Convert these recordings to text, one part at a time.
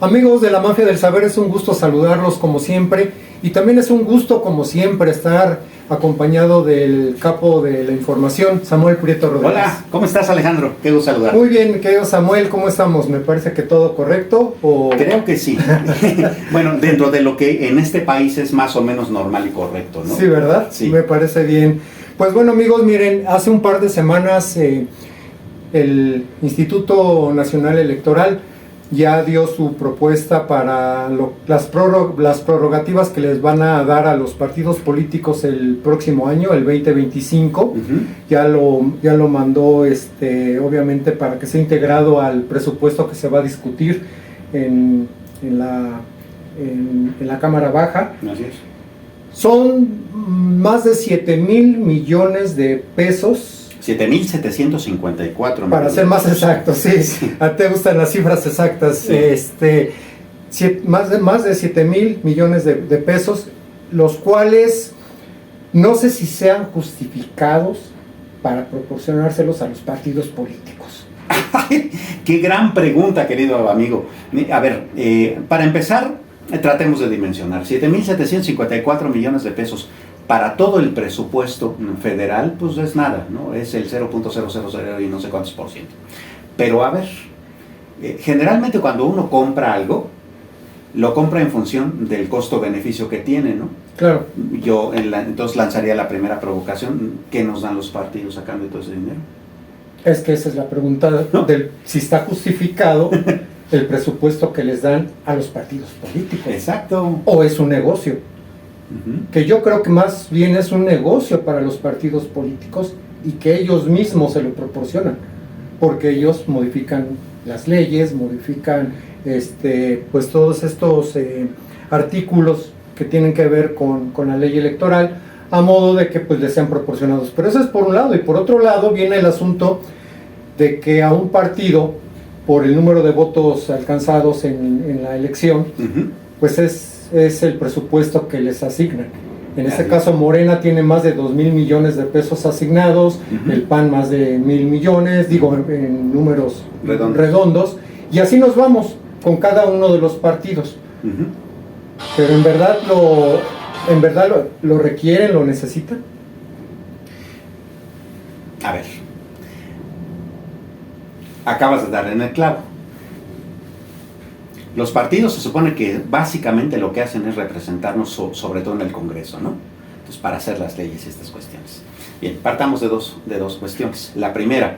Amigos de la Mafia del Saber, es un gusto saludarlos como siempre y también es un gusto como siempre estar acompañado del capo de la información, Samuel Prieto Rodríguez. Hola, ¿cómo estás, Alejandro? Qué gusto saludarte. Muy bien, mi querido Samuel, ¿cómo estamos? Me parece que todo correcto. Creo que sí. Bueno, dentro de lo que en este país es más o menos normal y correcto, ¿no? Sí, ¿verdad? Sí. Me parece bien. Pues bueno, amigos, miren, hace un par de semanas el Instituto Nacional Electoral ya dio su propuesta para las prerrogativas que les van a dar a los partidos políticos el próximo año, el 2025. Ya lo mandó, obviamente, para que sea integrado al presupuesto que se va a discutir en la Cámara Baja. Así es. Son más de 7,000 millones de pesos. 7,754. Para ser más exactos, sí. A ti te gustan las cifras exactas. Sí. Más de 7,000 millones de pesos, los cuales no sé si sean justificados para proporcionárselos a los partidos políticos. Qué gran pregunta, querido amigo. A ver, para empezar, tratemos de dimensionar. 7,754 millones de pesos para todo el presupuesto federal, pues es nada, ¿no? Es el 0.000 y no sé cuántos %. Pero a ver, generalmente cuando uno compra algo, lo compra en función del costo-beneficio que tiene, ¿no? Claro. Yo entonces lanzaría la primera provocación: ¿qué nos dan los partidos a cambio de todo ese dinero? Es que esa es la pregunta, ¿no? Si está justificado el presupuesto que les dan a los partidos políticos. Exacto. O es un negocio. Que yo creo que más bien es un negocio para los partidos políticos y que ellos mismos se lo proporcionan, porque ellos modifican las leyes, modifican pues todos estos artículos que tienen que ver con la ley electoral, a modo de que pues les sean proporcionados. Pero eso es por un lado, y por otro lado viene el asunto de que a un partido, por el número de votos alcanzados en la elección, pues es el presupuesto que les asignan. En este caso, Morena tiene más de 2,000 millones de pesos asignados, el PAN más de 1,000 millones, digo en números redondos, y así nos vamos con cada uno de los partidos. Pero en verdad lo requieren, lo necesitan. A ver, acabas de dar en el clavo. Los partidos se supone que básicamente lo que hacen es representarnos sobre todo en el Congreso, ¿no? Entonces, para hacer las leyes y estas cuestiones. Bien, partamos de dos cuestiones. La primera,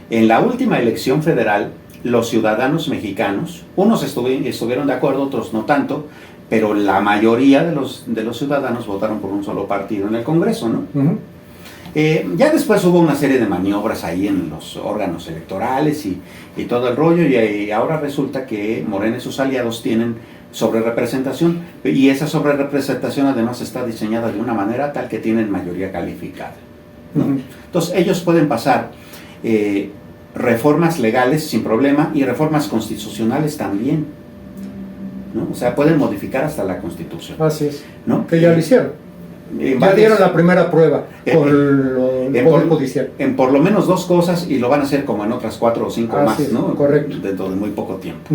en la última elección federal, los ciudadanos mexicanos, unos estuvieron de acuerdo, otros no tanto, pero la mayoría de los ciudadanos votaron por un solo partido en el Congreso, ¿no? Ya después hubo una serie de maniobras ahí en los órganos electorales y todo el rollo, y ahora resulta que Morena y sus aliados tienen sobrerepresentación, y esa sobrerepresentación además está diseñada de una manera tal que tienen mayoría calificada, ¿no? Entonces ellos pueden pasar reformas legales sin problema y reformas constitucionales también, ¿no? O sea, pueden modificar hasta la Constitución. Así es, ¿no? Que ya lo hicieron. Ya dieron la primera prueba por el Poder Judicial. En por lo menos 2 cosas, y lo van a hacer como en otras 4 o 5 más, es, ¿no? Correcto. Dentro de muy poco tiempo.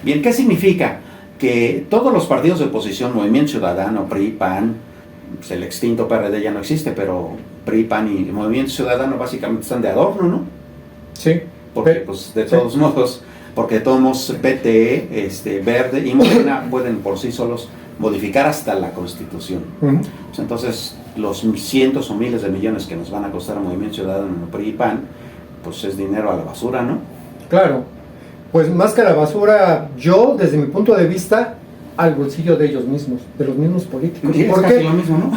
Bien, ¿qué significa? Que todos los partidos de oposición, Movimiento Ciudadano, PRI, PAN, pues el extinto PRD ya no existe, pero PRI, PAN y Movimiento Ciudadano básicamente están de adorno, ¿no? Sí. Porque pues de todos modos, PT, Verde y Morena pueden por sí solos modificar hasta la Constitución. Pues entonces, los cientos o miles de millones que nos van a costar a Movimiento Ciudadano, PRI y PAN, pues es dinero a la basura, ¿no? Claro, pues más que a la basura, yo, desde mi punto de vista, al bolsillo de ellos mismos, de los mismos políticos. ¿Por qué? Lo mismo, ¿no?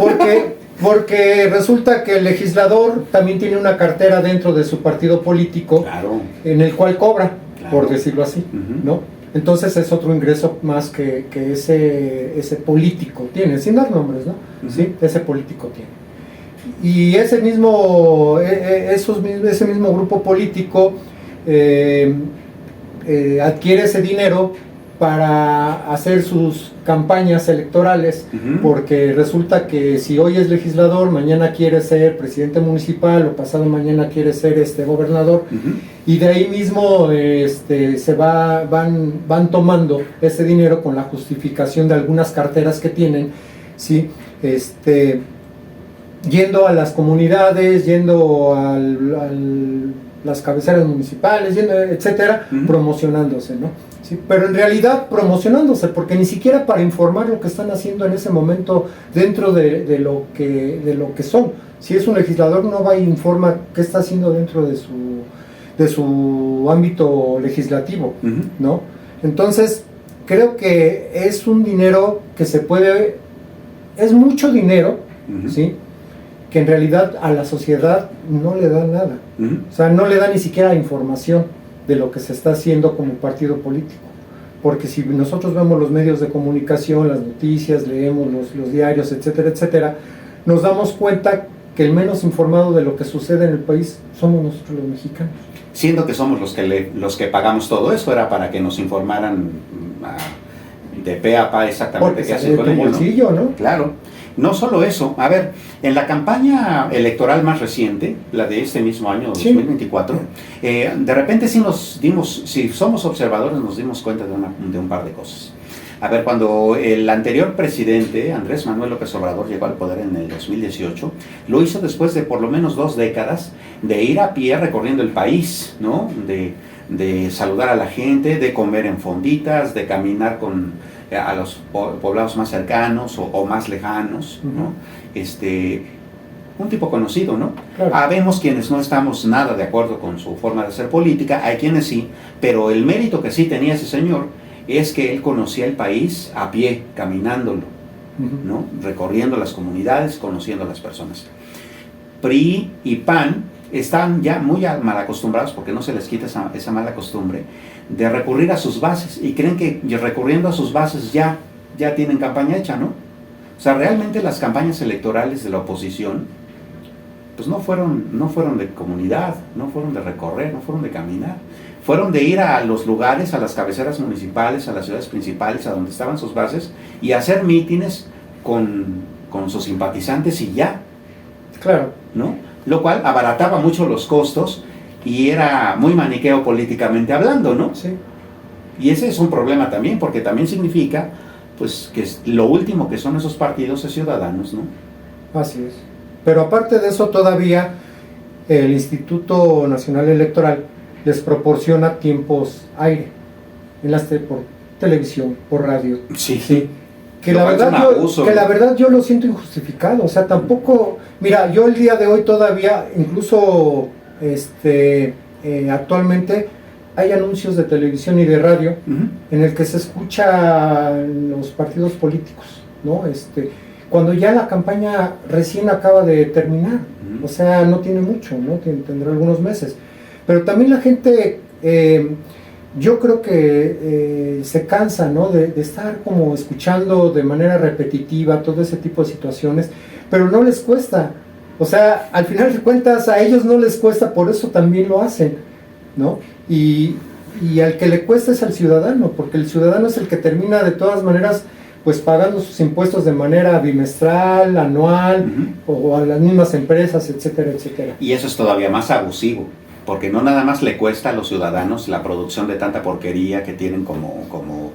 Porque resulta que el legislador también tiene una cartera dentro de su partido político, claro, en el cual cobra, claro, por decirlo así, ¿no? Entonces es otro ingreso más que ese político tiene, sin dar nombres, ¿no? ¿Sí? Ese político tiene. Y ese mismo grupo político adquiere ese dinero para hacer sus campañas electorales, porque resulta que si hoy es legislador, mañana quiere ser presidente municipal o pasado mañana quiere ser gobernador, y de ahí mismo van tomando ese dinero con la justificación de algunas carteras que tienen, ¿sí? Yendo a las comunidades, yendo a las cabeceras municipales, yendo, etcétera, promocionándose, ¿no? Sí, pero en realidad promocionándose, porque ni siquiera para informar lo que están haciendo en ese momento dentro de lo que son. Si es un legislador, no va e informa qué está haciendo dentro de su ámbito legislativo, ¿no? Entonces, creo que es un dinero que es mucho dinero, ¿sí? Que en realidad a la sociedad no le da nada. O sea, no le da ni siquiera información de lo que se está haciendo como partido político. Porque si nosotros vemos los medios de comunicación, las noticias, leemos los diarios, etcétera, etcétera, nos damos cuenta que el menos informado de lo que sucede en el país somos nosotros los mexicanos. Siendo que somos los que pagamos todo eso, era para que nos informaran de pe a pa exactamente qué hacen con ello, bolsillo, ¿no? Claro. No solo eso, a ver, en la campaña electoral más reciente, la de este mismo año, 2024, de repente si somos observadores, nos dimos cuenta de un par de cosas. A ver, cuando el anterior presidente, Andrés Manuel López Obrador, llegó al poder en el 2018, lo hizo después de por lo menos 2 décadas de ir a pie recorriendo el país, ¿no? De saludar a la gente, de comer en fonditas, de caminar a los poblados más cercanos o más lejanos, ¿no? Un tipo conocido, ¿no? Claro. Habemos quienes no estamos nada de acuerdo con su forma de hacer política, hay quienes sí, pero el mérito que sí tenía ese señor es que él conocía el país a pie, caminándolo, ¿no? Recorriendo las comunidades, conociendo a las personas. PRI y PAN están ya muy mal acostumbrados, porque no se les quita esa mala costumbre, de recurrir a sus bases, y creen que recurriendo a sus bases ya tienen campaña hecha, ¿no? O sea, realmente las campañas electorales de la oposición, pues no fueron de comunidad, no fueron de recorrer, no fueron de caminar, fueron de ir a los lugares, a las cabeceras municipales, a las ciudades principales, a donde estaban sus bases, y hacer mítines con sus simpatizantes y ya. Claro. ¿No? Lo cual abarataba mucho los costos y era muy maniqueo políticamente hablando, ¿no? Sí. Y ese es un problema también, porque también significa, pues, que lo último que son esos partidos es Ciudadanos, ¿no? Así es. Pero aparte de eso, todavía el Instituto Nacional Electoral les proporciona tiempos aire, por televisión, por radio. Sí. Sí. Que la verdad yo lo siento injustificado, o sea, tampoco, mira, yo el día de hoy todavía, incluso actualmente hay anuncios de televisión y de radio en el que se escuchan los partidos políticos, ¿no? Cuando ya la campaña recién acaba de terminar, o sea, no tiene mucho, ¿no? Tendrá algunos meses, pero también la gente yo creo que se cansa, ¿no? de estar como escuchando de manera repetitiva todo ese tipo de situaciones, pero no les cuesta, o sea, al final de cuentas a ellos no les cuesta, por eso también lo hacen, ¿no? Y al que le cuesta es al ciudadano, porque el ciudadano es el que termina de todas maneras pues pagando sus impuestos de manera bimestral, anual, o a las mismas empresas, etcétera, etcétera. Y eso es todavía más abusivo, porque no nada más le cuesta a los ciudadanos la producción de tanta porquería que tienen como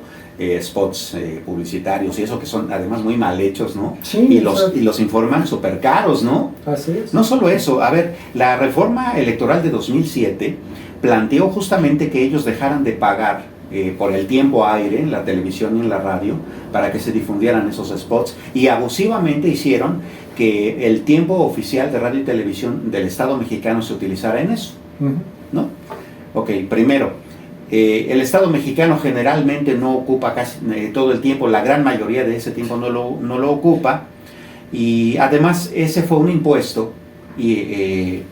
spots publicitarios y eso, que son además muy mal hechos, ¿no? Sí, y los informan súper caros, ¿no? Así es. No solo eso, a ver, la reforma electoral de 2007 planteó justamente que ellos dejaran de pagar por el tiempo aire en la televisión y en la radio para que se difundieran esos spots, y abusivamente hicieron que el tiempo oficial de radio y televisión del Estado mexicano se utilizara en eso, ¿no? Ok, primero, el Estado mexicano generalmente no ocupa casi todo el tiempo, la gran mayoría de ese tiempo no lo ocupa, y además ese fue un impuesto que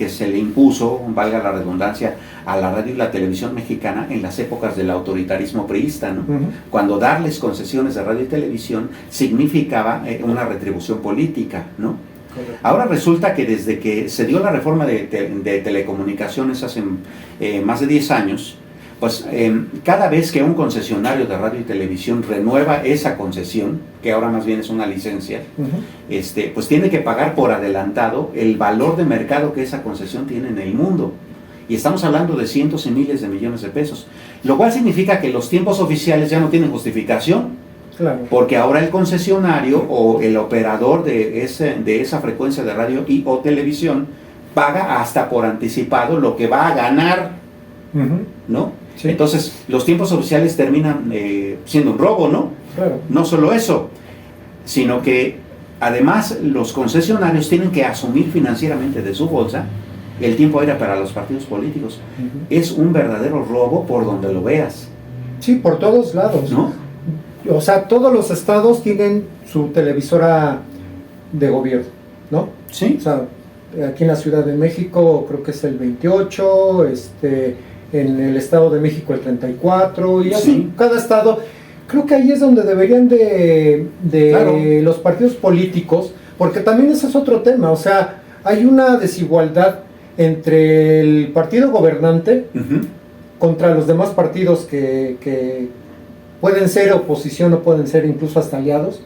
se le impuso, valga la redundancia, a la radio y la televisión mexicana en las épocas del autoritarismo priista, ¿no? Cuando darles concesiones de radio y televisión significaba una retribución política, ¿no? Correcto. Ahora resulta que desde que se dio la reforma de telecomunicaciones hace más de 10 años, pues cada vez que un concesionario de radio y televisión renueva esa concesión, que ahora más bien es una licencia, pues tiene que pagar por adelantado el valor de mercado que esa concesión tiene en el mundo. Y estamos hablando de cientos y miles de millones de pesos. Lo cual significa que los tiempos oficiales ya no tienen justificación. Claro. Porque ahora el concesionario o el operador de esa frecuencia de radio y o televisión paga hasta por anticipado lo que va a ganar, ¿no? Sí. Entonces, los tiempos oficiales terminan siendo un robo, ¿no? Claro. No solo eso, sino que además los concesionarios tienen que asumir financieramente de su bolsa el tiempo aéreo para los partidos políticos. Es un verdadero robo por donde lo veas. Sí, por todos lados, ¿no? O sea, todos los estados tienen su televisora de gobierno, ¿no? Sí. O sea, aquí en la Ciudad de México creo que es el 28, en el Estado de México el 34, y así, sí. Cada estado. Creo que ahí es donde deberían de claro. Los partidos políticos, porque también ese es otro tema, o sea, hay una desigualdad entre el partido gobernante contra los demás partidos que pueden ser oposición o pueden ser incluso hasta aliados,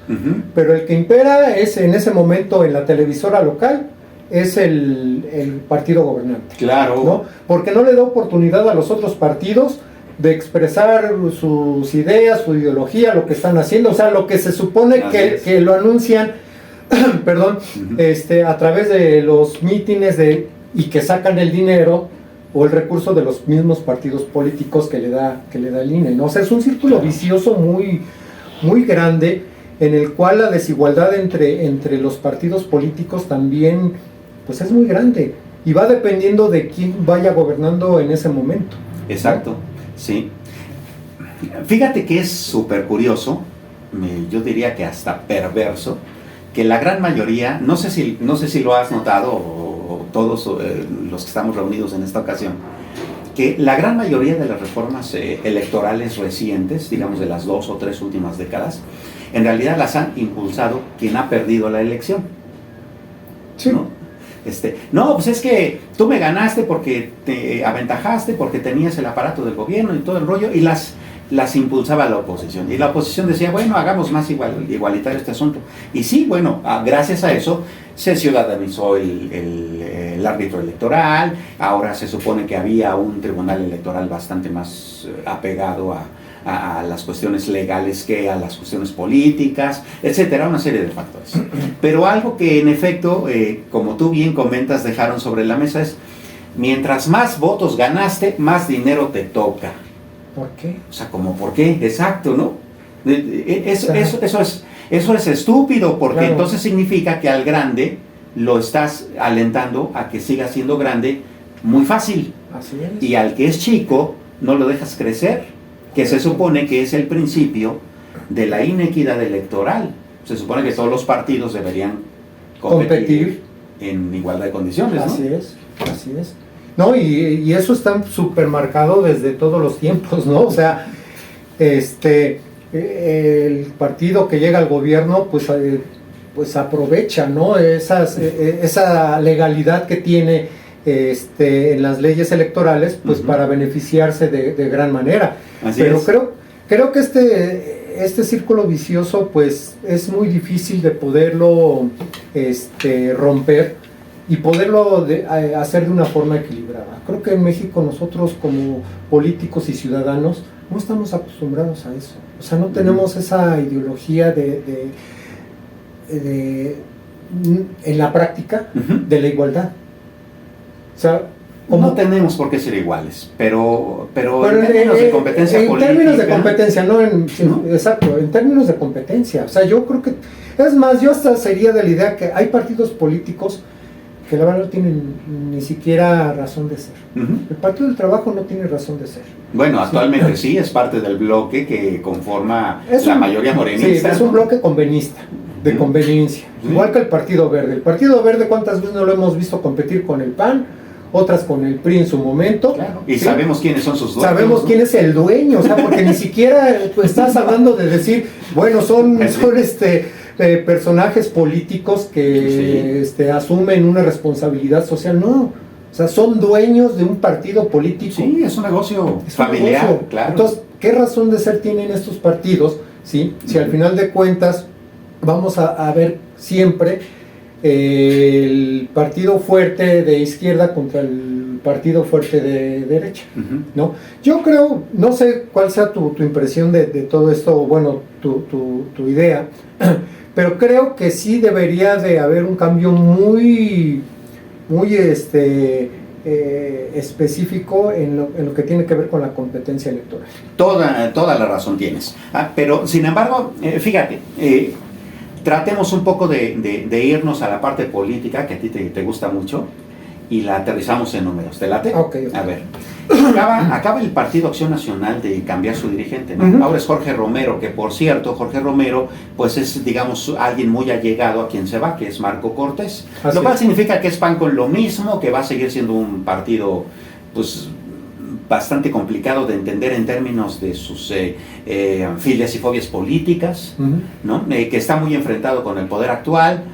pero el que impera es en ese momento en la televisora local es el partido gobernante. Claro. ¿No? Porque no le da oportunidad a los otros partidos de expresar sus ideas, su ideología, lo que están haciendo, o sea, lo que se supone que lo anuncian, perdón, a través de los mítines y que sacan el dinero o el recurso de los mismos partidos políticos que le da el INE, ¿no? O sea, es un círculo vicioso muy, muy grande en el cual la desigualdad entre los partidos políticos también pues es muy grande y va dependiendo de quién vaya gobernando en ese momento. Exacto, ¿no? Sí. Fíjate que es súper curioso, yo diría que hasta perverso, que la gran mayoría, no sé si lo has notado o todos los que estamos reunidos en esta ocasión, que la gran mayoría de las reformas electorales recientes, digamos de las 2 o 3 últimas décadas, en realidad las han impulsado quien ha perdido la elección. Sí. ¿No? No, pues es que tú me ganaste porque te aventajaste, porque tenías el aparato del gobierno y todo el rollo, y las impulsaba la oposición. Y la oposición decía, bueno, hagamos más igualitario este asunto. Y sí, bueno, gracias a eso se ciudadanizó el árbitro electoral, ahora se supone que había un tribunal electoral bastante más apegado a las cuestiones legales que a las cuestiones políticas, etcétera, una serie de factores. Pero algo que en efecto, como tú bien comentas, dejaron sobre la mesa es, mientras más votos ganaste, más dinero te toca. ¿Por qué? O sea, ¿cómo por qué? Exacto, ¿no? Eso es estúpido, porque claro. Entonces significa que al grande lo estás alentando a que siga siendo grande muy fácil. Así es. Y al que es chico, no lo dejas crecer, que se supone que es el principio de la inequidad electoral. Se supone que todos los partidos deberían competir en igualdad de condiciones, ¿no? Así es. No, y eso está súper marcado desde todos los tiempos, ¿no? O sea, el partido que llega al gobierno, pues aprovecha, ¿no? Esa legalidad que tiene en las leyes electorales, pues para beneficiarse de gran manera. Pero creo que este círculo vicioso, pues es muy difícil de poderlo romper y poderlo hacer de una forma equilibrada. Creo que en México nosotros como políticos y ciudadanos no estamos acostumbrados a eso. O sea, no tenemos esa ideología en la práctica de la igualdad. O sea, no tenemos por qué ser iguales, pero en términos de competencia política. En términos de competencia, ¿no? Exacto, en términos de competencia. O sea, yo creo que, es más, yo hasta sería de la idea que hay partidos políticos que la verdad no tienen ni siquiera razón de ser. El Partido del Trabajo no tiene razón de ser. Bueno, actualmente sí, es parte del bloque que conforma la mayoría morenista. Sí, es un bloque convenista, de conveniencia. Igual que el Partido Verde. El Partido Verde, ¿cuántas veces no lo hemos visto competir con el PAN? Otras con el PRI en su momento. Claro. Y sabemos quiénes son sus dueños. Sabemos quién es el dueño, o sea, porque ni siquiera estás hablando de decir, bueno, son personajes políticos que asumen una responsabilidad social. No, o sea, son dueños de un partido político. Sí, es un negocio familiar, claro. Entonces, ¿qué razón de ser tienen estos partidos? ¿Sí? Si al final de cuentas vamos a ver siempre el partido fuerte de izquierda contra el partido fuerte de derecha, ¿no? Yo creo, no sé cuál sea tu impresión de todo esto, o bueno, tu idea, pero creo que sí debería de haber un cambio muy específico en lo que tiene que ver con la competencia electoral. Toda la razón tienes. Pero, sin embargo, fíjate, tratemos un poco de irnos a la parte política, que a ti te gusta mucho, y la aterrizamos en números. ¿Te late? Okay. A ver, acaba el Partido Acción Nacional de cambiar su dirigente, ¿no? Ahora es Jorge Romero, que por cierto, Jorge Romero, pues es, digamos, alguien muy allegado a quien se va, que es Marco Cortés. Lo cual significa que es PAN con lo mismo, que va a seguir siendo un partido, pues, bastante complicado de entender en términos de sus filias y fobias políticas, ¿no? Que está muy enfrentado con el poder actual,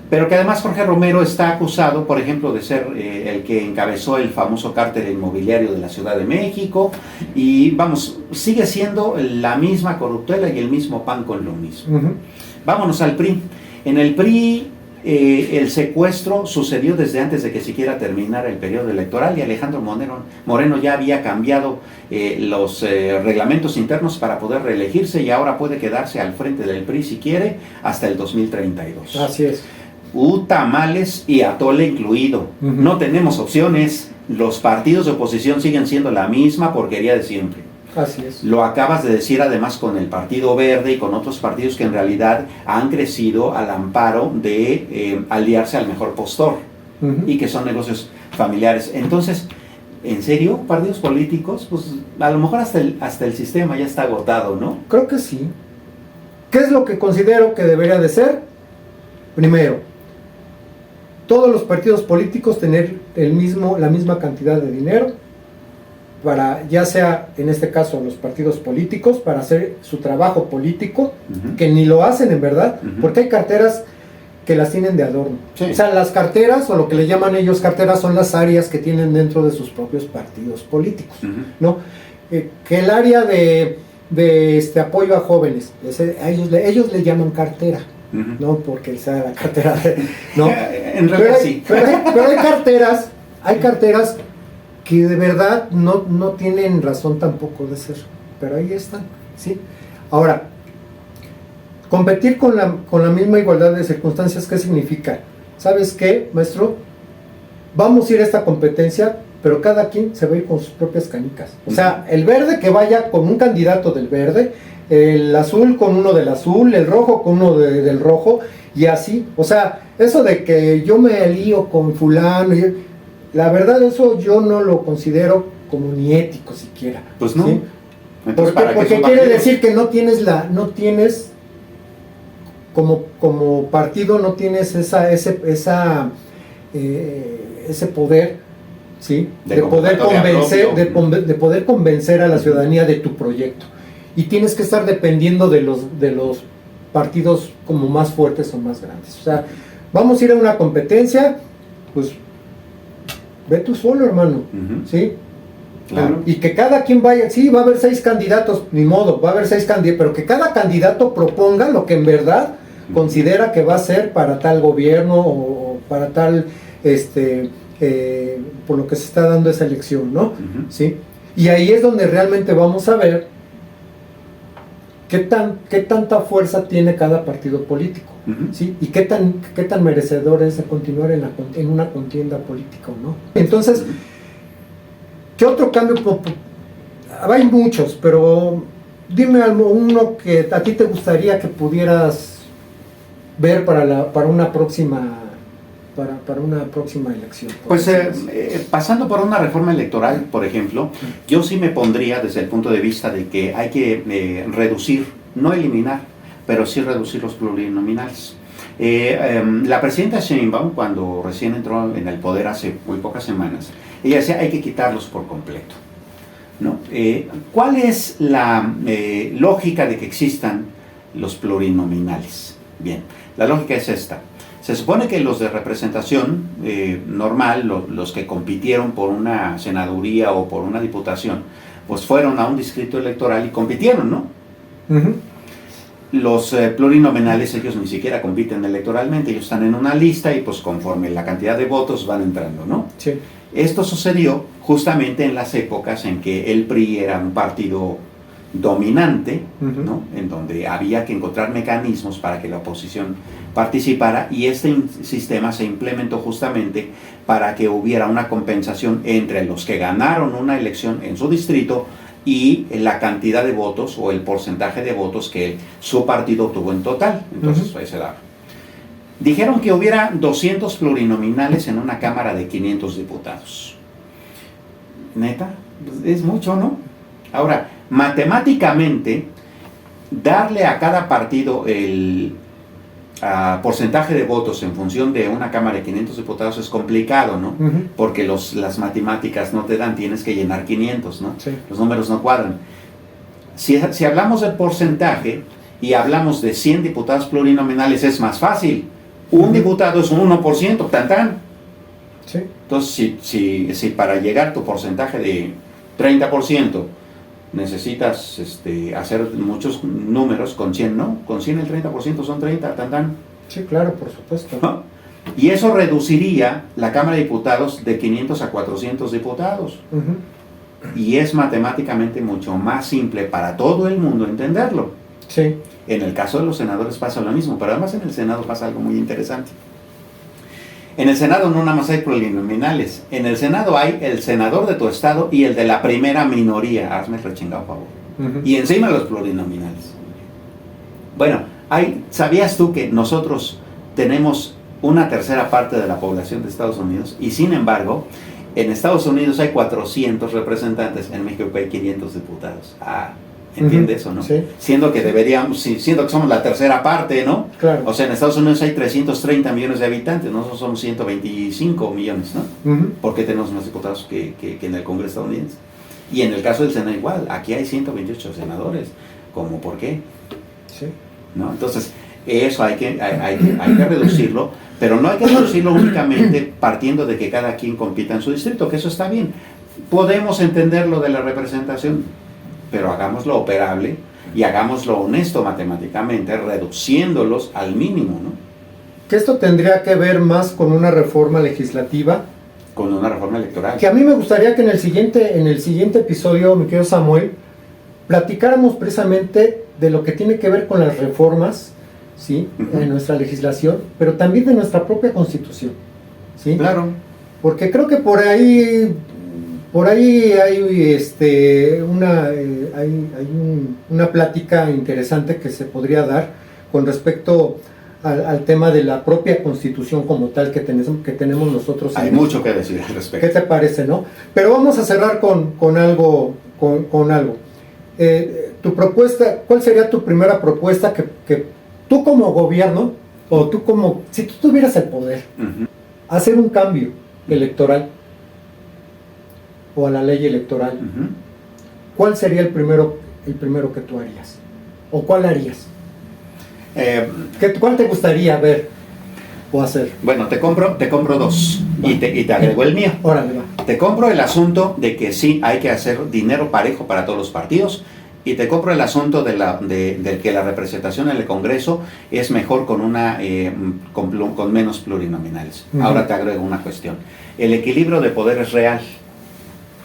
pero que además Jorge Romero está acusado, por ejemplo, de ser el que encabezó el famoso cártel inmobiliario de la Ciudad de México, y vamos, sigue siendo la misma corruptela y el mismo PAN con lo mismo. Vámonos al PRI. En el PRI el secuestro sucedió desde antes de que siquiera terminara el periodo electoral, y Alejandro Moreno ya había cambiado los reglamentos internos para poder reelegirse, y ahora puede quedarse al frente del PRI si quiere hasta el 2032. Así es. Tamales y atole incluido. No tenemos opciones. Los partidos de oposición siguen siendo la misma porquería de siempre. Así es. Lo acabas de decir además con el Partido Verde y con otros partidos que en realidad han crecido al amparo de aliarse al mejor postor y que son negocios familiares. Entonces, ¿en serio? ¿Partidos políticos? Pues a lo mejor hasta el sistema ya está agotado, ¿no? Creo que sí. ¿Qué es lo que considero que debería de ser? Primero, todos los partidos políticos tener la misma cantidad de dinero para, ya sea en este caso los partidos políticos, para hacer su trabajo político, que ni lo hacen en verdad, porque hay carteras que las tienen de adorno. Sí. O sea, las carteras, o lo que le llaman ellos carteras, son las áreas que tienen dentro de sus propios partidos políticos, ¿no? Que el área de apoyo a jóvenes, ellos le llaman cartera. No porque sea la cartera, ¿no? En realidad sí. Pero hay carteras que de verdad no tienen razón tampoco de ser, pero ahí están, ¿sí? Ahora, competir con la misma igualdad de circunstancias, ¿qué significa? ¿Sabes qué, maestro? Vamos a ir a esta competencia, pero cada quien se va a ir con sus propias canicas. O sea, el verde que vaya con un candidato del verde, el azul con uno del azul, el rojo con uno del rojo, y así. O sea, eso de que yo me lío con fulano, la verdad eso yo no lo considero como ni ético siquiera. Pues no. ¿Sí? Porque quiere decir que no tienes como partido no tienes ese poder, ¿sí? de poder convencer a la ciudadanía de tu proyecto. Y tienes que estar dependiendo de los partidos como más fuertes o más grandes. O sea, vamos a ir a una competencia, pues ve tú solo, hermano, ¿sí? Claro. Y que cada quien vaya, sí, va a haber 6 candidatos, ni modo, va a haber 6 candidatos, pero que cada candidato proponga lo que en verdad considera que va a ser para tal gobierno o para tal, por lo que se está dando esa elección, ¿no? ¿Sí? Y ahí es donde realmente vamos a ver qué tanta fuerza tiene cada partido político, ¿sí? Y qué tan merecedor es de continuar en una contienda política o no. Entonces, ¿qué otro cambio? Hay muchos, pero dime uno que a ti te gustaría que pudieras ver para una próxima elección. Pues pasando por una reforma electoral, por ejemplo, yo sí me pondría desde el punto de vista de que hay que reducir, no eliminar, pero sí reducir los plurinominales. La presidenta Sheinbaum, cuando recién entró en el poder hace muy pocas semanas, ella decía hay que quitarlos por completo, ¿no? ¿Cuál es la lógica de que existan los plurinominales? Bien, la lógica es esta. Se supone que los de representación normal, los que compitieron por una senaduría o por una diputación, pues fueron a un distrito electoral y compitieron, ¿no? Los plurinominales, ellos ni siquiera compiten electoralmente, ellos están en una lista y pues conforme la cantidad de votos van entrando, ¿no? Sí. Esto sucedió justamente en las épocas en que el PRI era un partido dominante, ¿no? En donde había que encontrar mecanismos para que la oposición participara, y este sistema se implementó justamente para que hubiera una compensación entre los que ganaron una elección en su distrito y la cantidad de votos o el porcentaje de votos que su partido obtuvo en total. Entonces, pues, se daba. Dijeron que hubiera 200 plurinominales en una Cámara de 500 diputados. ¿Neta? Pues es mucho, ¿no? Ahora, matemáticamente, darle a cada partido el porcentaje de votos en función de una Cámara de 500 diputados es complicado, ¿no? Porque las matemáticas no te dan, tienes que llenar 500, ¿no? Sí. Los números no cuadran. Si hablamos del porcentaje y hablamos de 100 diputados plurinominales, es más fácil. Un diputado es un 1%, tan. Sí. Entonces, si para llegar a tu porcentaje de 30%, necesitas hacer muchos números, con 100 no, con 100 el 30% son 30, tan. Sí, claro, por supuesto. ¿No? Y eso reduciría la Cámara de Diputados de 500 a 400 diputados. Y es matemáticamente mucho más simple para todo el mundo entenderlo. Sí. En el caso de los senadores pasa lo mismo, pero además en el Senado pasa algo muy interesante. En el Senado no nada más hay plurinominales. En el Senado hay el senador de tu estado y el de la primera minoría. Hazme el rechingado favor. Y encima los plurinominales. Bueno, ¿sabías tú que nosotros tenemos una tercera parte de la población de Estados Unidos? Y sin embargo, en Estados Unidos hay 400 representantes, en México hay 500 diputados. ¿Entiende eso, no? Sí. Siendo que somos la tercera parte, ¿no? Claro. O sea, en Estados Unidos hay 330 millones de habitantes, nosotros somos 125 millones, ¿no? ¿Por qué tenemos más diputados que en el Congreso estadounidense? Y en el caso del Senado igual, aquí hay 128 senadores. ¿Cómo? ¿Por qué? Sí. ¿No? Entonces, eso hay que reducirlo, pero no hay que reducirlo únicamente partiendo de que cada quien compita en su distrito, que eso está bien. Podemos entender lo de la representación, pero hagámoslo operable y hagámoslo honesto matemáticamente, reduciéndolos al mínimo, ¿no? Que esto tendría que ver más con una reforma legislativa. Con una reforma electoral. Que a mí me gustaría que en el siguiente episodio, mi querido Samuel, platicáramos precisamente de lo que tiene que ver con las reformas, ¿sí? En nuestra legislación, pero también de nuestra propia Constitución, ¿sí? Claro. Porque creo que por ahí hay una plática interesante que se podría dar con respecto al tema de la propia Constitución como tal que tenemos nosotros. Hay mucho que decir al respecto. ¿Qué te parece, no? Pero vamos a cerrar con algo. Tu propuesta, ¿cuál sería tu primera propuesta que tú como gobierno, o si tú tuvieras el poder, hacer un cambio electoral, o a la ley electoral, ¿cuál sería el primero que tú harías? ¿O cuál harías? ¿Cuál te gustaría ver o hacer? Bueno, te compro dos y te agrego el mío. Órale, va. Te compro el asunto de que sí hay que hacer dinero parejo para todos los partidos, y te compro el asunto de que la representación en el Congreso es mejor con menos plurinominales. Ahora te agrego una cuestión. El equilibrio de poder es real,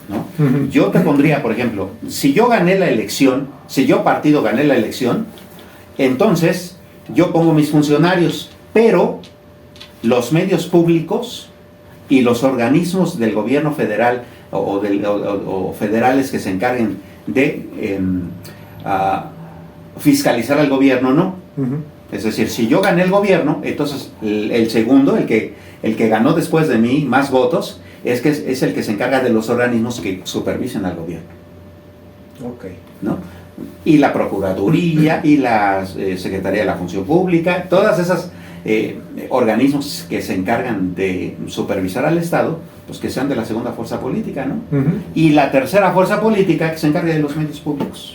¿no? Yo te pondría, por ejemplo, si yo partido gané la elección, entonces yo pongo mis funcionarios, pero los medios públicos y los organismos del gobierno federal o federales que se encarguen de fiscalizar al gobierno, no. Es decir, si yo gané el gobierno, entonces el segundo, el que ganó después de mí más votos, es el que se encarga de los organismos que supervisen al gobierno. Ok. ¿No? Y la Procuraduría y la Secretaría de la Función Pública, todas esas organismos que se encargan de supervisar al Estado, pues que sean de la segunda fuerza política, ¿no? Y la tercera fuerza política que se encargue de los medios públicos.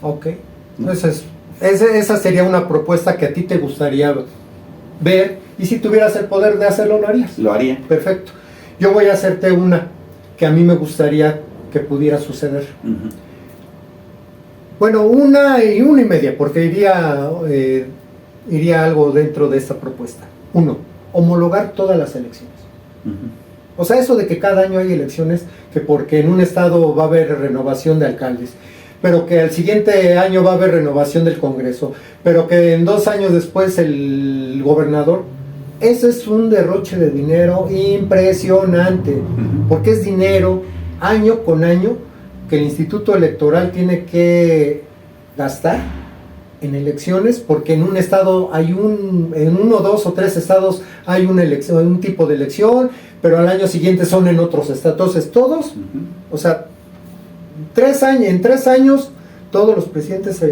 Ok. Entonces, esa sería una propuesta que a ti te gustaría ver, y si tuvieras el poder de hacerlo, ¿lo harías? Lo haría. Perfecto. Yo voy a hacerte una que a mí me gustaría que pudiera suceder. Bueno, una y media, porque iría algo dentro de esta propuesta. 1, homologar todas las elecciones. O sea, eso de que cada año hay elecciones, que porque en un estado va a haber renovación de alcaldes, pero que al siguiente año va a haber renovación del Congreso, pero que en 2 años después el gobernador, ese es un derroche de dinero impresionante, porque es dinero año con año que el Instituto Electoral tiene que gastar en elecciones, porque en un estado hay en 1, 2 o 3 estados hay una elección, un tipo de elección, pero al año siguiente son en otros estados. Entonces todos, o sea, en 3 años, todos los presidentes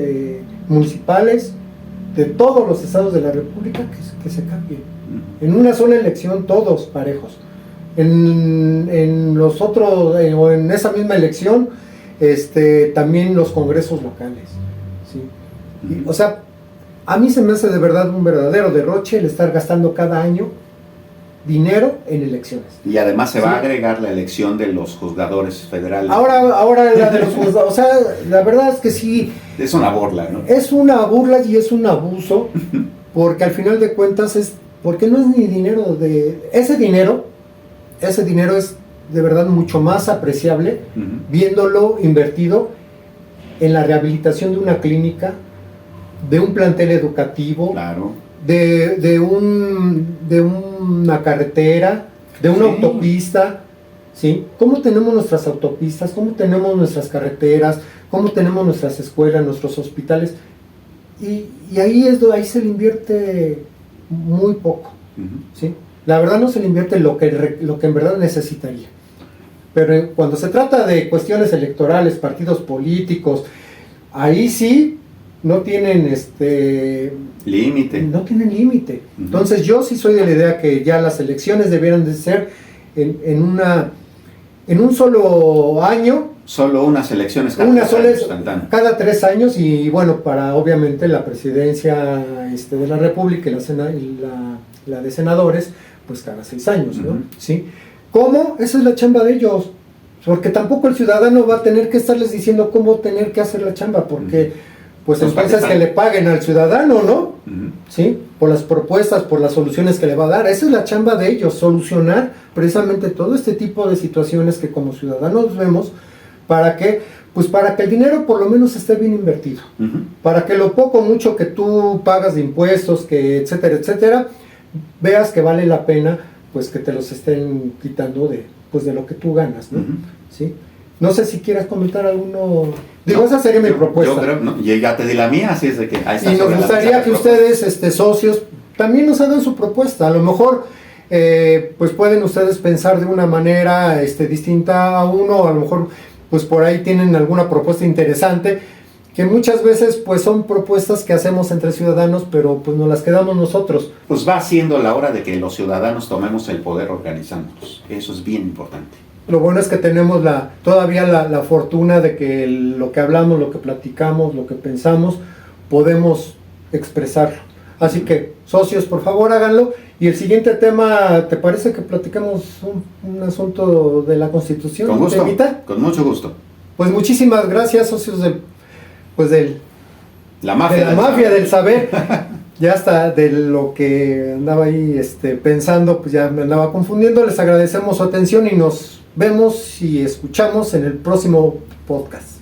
municipales de todos los estados de la República que se cambien. En una sola elección, todos parejos. En los otros, o en esa misma elección, también los congresos locales. ¿Sí? O sea, a mí se me hace de verdad un verdadero derroche el estar gastando cada año dinero en elecciones. Y además se va a agregar la elección de los juzgadores federales. Ahora la de los juzgadores, o sea, la verdad es que sí. Es una burla, ¿no? Es una burla y es un abuso, porque al final de cuentas porque no es ni dinero de... Ese dinero es de verdad mucho más apreciable viéndolo invertido en la rehabilitación de una clínica, de un plantel educativo, claro, de una carretera, de una autopista, ¿sí? ¿Cómo tenemos nuestras autopistas? ¿Cómo tenemos nuestras carreteras? ¿Cómo tenemos nuestras escuelas, nuestros hospitales? Y ahí se le invierte muy poco, ¿sí? La verdad no se le invierte lo que en verdad necesitaría. Pero cuando se trata de cuestiones electorales, partidos políticos, ahí sí no tienen límite. No tienen límite. Entonces yo sí soy de la idea que ya las elecciones debieran de ser en un solo año. Solo unas elecciones cada 3 años, y bueno, para obviamente la presidencia de la República y la de senadores, pues cada 6 años, ¿no? ¿Sí? ¿Cómo? Esa es la chamba de ellos. Porque tampoco el ciudadano va a tener que estarles diciendo cómo tener que hacer la chamba, porque pues entonces que le paguen al ciudadano, ¿no? ¿Sí? Por las propuestas, por las soluciones que le va a dar. Esa es la chamba de ellos, solucionar precisamente todo este tipo de situaciones que como ciudadanos vemos, ¿para qué? Pues para que el dinero por lo menos esté bien invertido, para que lo poco o mucho que tú pagas de impuestos, que etcétera, etcétera, veas que vale la pena, pues que te los estén quitando de lo que tú ganas, ¿no? ¿Sí? No sé si quieras comentar alguno. Digo, esa sería mi propuesta. Yo creo, no, ya te di la mía, así es de que ahí está. Y nos gustaría que ustedes, socios, también nos hagan su propuesta. A lo mejor, pues pueden ustedes pensar de una manera distinta a uno, a lo mejor, pues por ahí tienen alguna propuesta interesante, que muchas veces, pues son propuestas que hacemos entre ciudadanos, pero pues nos las quedamos nosotros. Pues va siendo la hora de que los ciudadanos tomemos el poder organizándonos. Eso es bien importante. Lo bueno es que tenemos todavía la fortuna de que lo que hablamos, lo que platicamos, lo que pensamos, podemos expresarlo. Así que, socios, por favor, háganlo. Y el siguiente tema, ¿te parece que platicamos un asunto de la Constitución? Con gusto, con mucho gusto. Pues muchísimas gracias, socios la mafia del saber. Ya hasta de lo que andaba ahí pensando, pues ya me andaba confundiendo. Les agradecemos su atención y nos vemos y escuchamos en el próximo podcast.